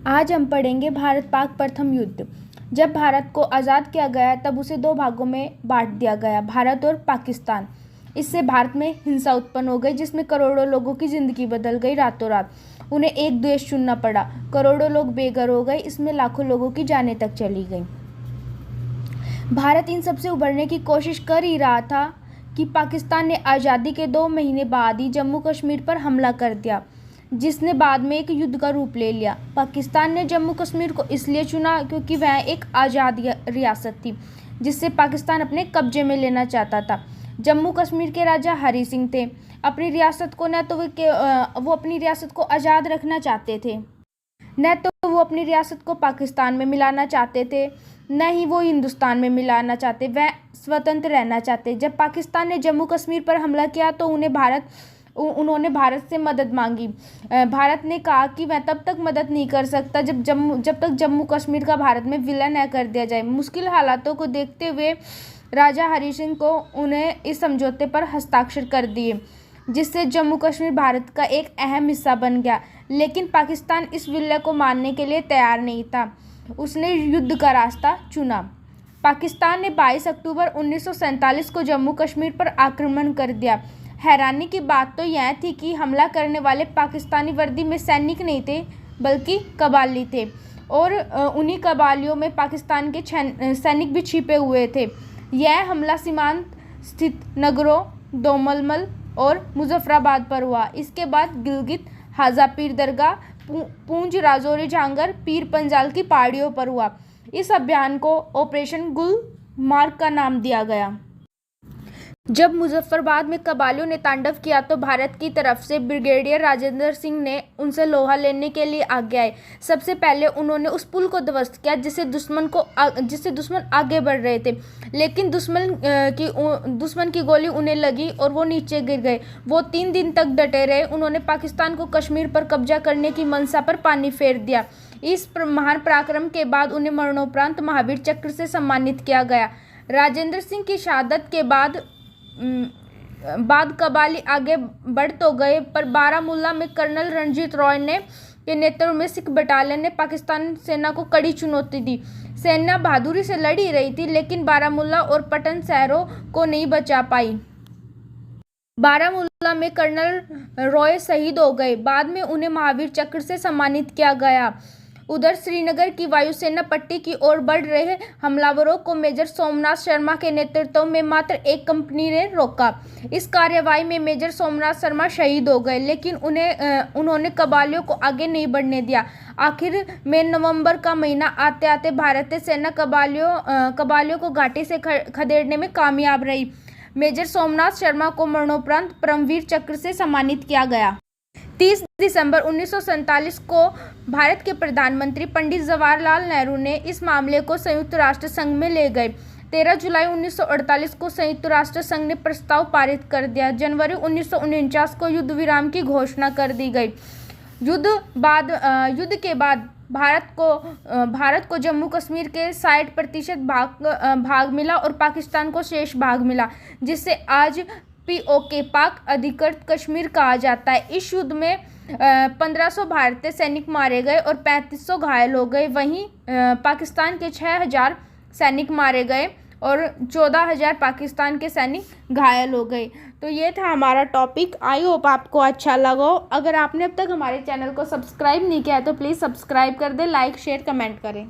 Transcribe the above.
आज हम पढ़ेंगे भारत पाक प्रथम युद्ध। जब भारत को आज़ाद किया गया तब उसे दो भागों में बांट दिया गया, भारत और पाकिस्तान। इससे भारत में हिंसा उत्पन्न हो गई, जिसमें करोड़ों लोगों की जिंदगी बदल गई रातों रात। उन्हें एक देश चुनना पड़ा, करोड़ों लोग बेघर हो गए, इसमें लाखों लोगों की जानें तक चली गई। भारत इन सबसे उबरने की कोशिश कर ही रहा था कि पाकिस्तान ने आज़ादी के 2 महीने बाद ही जम्मू कश्मीर पर हमला कर दिया, जिसने बाद में एक युद्ध का रूप ले लिया। पाकिस्तान ने जम्मू कश्मीर को इसलिए चुना क्योंकि वह एक आज़ाद रियासत थी, जिससे पाकिस्तान अपने कब्जे में लेना चाहता था। जम्मू कश्मीर के राजा हरी सिंह थे। अपनी रियासत को न तो वो अपनी रियासत को आज़ाद रखना चाहते थे, न तो वो अपनी रियासत को पाकिस्तान में मिलाना चाहते थे, न ही वो हिंदुस्तान में मिलाना चाहते। वह स्वतंत्र रहना चाहते। जब पाकिस्तान ने जम्मू कश्मीर पर हमला किया तो उन्होंने भारत से मदद मांगी। भारत ने कहा कि वह तब तक मदद नहीं कर सकता जब तक जम्मू कश्मीर का भारत में विलय न कर दिया जाए। मुश्किल हालातों को देखते हुए राजा हरी सिंह को उन्हें इस समझौते पर हस्ताक्षर कर दिए, जिससे जम्मू कश्मीर भारत का एक अहम हिस्सा बन गया। लेकिन पाकिस्तान इस विलय को मानने के लिए तैयार नहीं था। उसने युद्ध का रास्ता चुना। पाकिस्तान ने 22 अक्टूबर 1947 को जम्मू कश्मीर पर आक्रमण कर दिया। हैरानी की बात तो यह थी कि हमला करने वाले पाकिस्तानी वर्दी में सैनिक नहीं थे, बल्कि कबाली थे, और उन्हीं कबालियों में पाकिस्तान के सैनिक भी छिपे हुए थे। यह हमला सीमांत स्थित नगरों दोमलमल और मुजफ्फराबाद पर हुआ। इसके बाद गिलगित, हाजापीर दरगाह, पूंछ, राजौरी, झांगर, पीर पंजाल की पहाड़ियों पर हुआ। इस अभियान को ऑपरेशन गुलमार्ग का नाम दिया गया। जब मुजफ्फराबाद में कबालियों ने तांडव किया तो भारत की तरफ से ब्रिगेडियर राजेंद्र सिंह ने उनसे लोहा लेने के लिए आगे आए। सबसे पहले उन्होंने उस पुल को ध्वस्त किया जिससे दुश्मन आगे बढ़ रहे थे, लेकिन दुश्मन की गोली उन्हें लगी और वो नीचे गिर गए। वो 3 दिन तक डटे रहे। उन्होंने पाकिस्तान को कश्मीर पर कब्जा करने की मंशा पर पानी फेर दिया। इस महान पराक्रम के बाद उन्हें मरणोपरांत महावीर चक्र से सम्मानित किया गया। राजेंद्र सिंह की शहादत के बाद कबाली आगे बढ़ तो गए, पर बारामूला में कर्नल रणजीत रॉय के नेतृत्व में सिख बटालियन ने पाकिस्तान सेना को कड़ी चुनौती दी। सेना बहादुरी से लड़ ही रही थी, लेकिन बारामूला और पटन शहरों को नहीं बचा पाई। बारामूला में कर्नल रॉय शहीद हो गए। बाद में उन्हें महावीर चक्र से सम्मानित किया गया। उधर श्रीनगर की वायुसेना पट्टी की ओर बढ़ रहे हमलावरों को मेजर सोमनाथ शर्मा के नेतृत्व में मात्र एक कंपनी ने रोका। इस कार्रवाई में मेजर सोमनाथ शर्मा शहीद हो गए, लेकिन उन्होंने कबालियों को आगे नहीं बढ़ने दिया। आखिर में नवंबर का महीना आते आते भारतीय सेना कबालियों को घाटी से खदेड़ने में कामयाब रही। मेजर सोमनाथ शर्मा को मरणोपरांत परमवीर चक्र से सम्मानित किया गया। 30 दिसंबर 1947 को भारत के प्रधानमंत्री पंडित जवाहरलाल नेहरू ने इस मामले को संयुक्त राष्ट्र संघ में ले गए। 13 जुलाई 1948 को संयुक्त राष्ट्र संघ ने प्रस्ताव पारित कर दिया। जनवरी 1949 को युद्ध विराम की घोषणा कर दी गई। युद्ध के बाद भारत को जम्मू कश्मीर के 60% भाग मिला और पाकिस्तान को शेष भाग मिला, जिससे आज POK पाक अधिकृत कश्मीर कहा जाता है। इस युद्ध में 1500 भारतीय सैनिक मारे गए और 3500 घायल हो गए। वहीं पाकिस्तान के 6000 सैनिक मारे गए और 14000 पाकिस्तान के सैनिक घायल हो गए। तो ये था हमारा टॉपिक। आई होप आपको अच्छा लगा हो। अगर आपने अब तक हमारे चैनल को सब्सक्राइब नहीं किया है तो प्लीज़ सब्सक्राइब कर दें, लाइक, शेयर, कमेंट करें।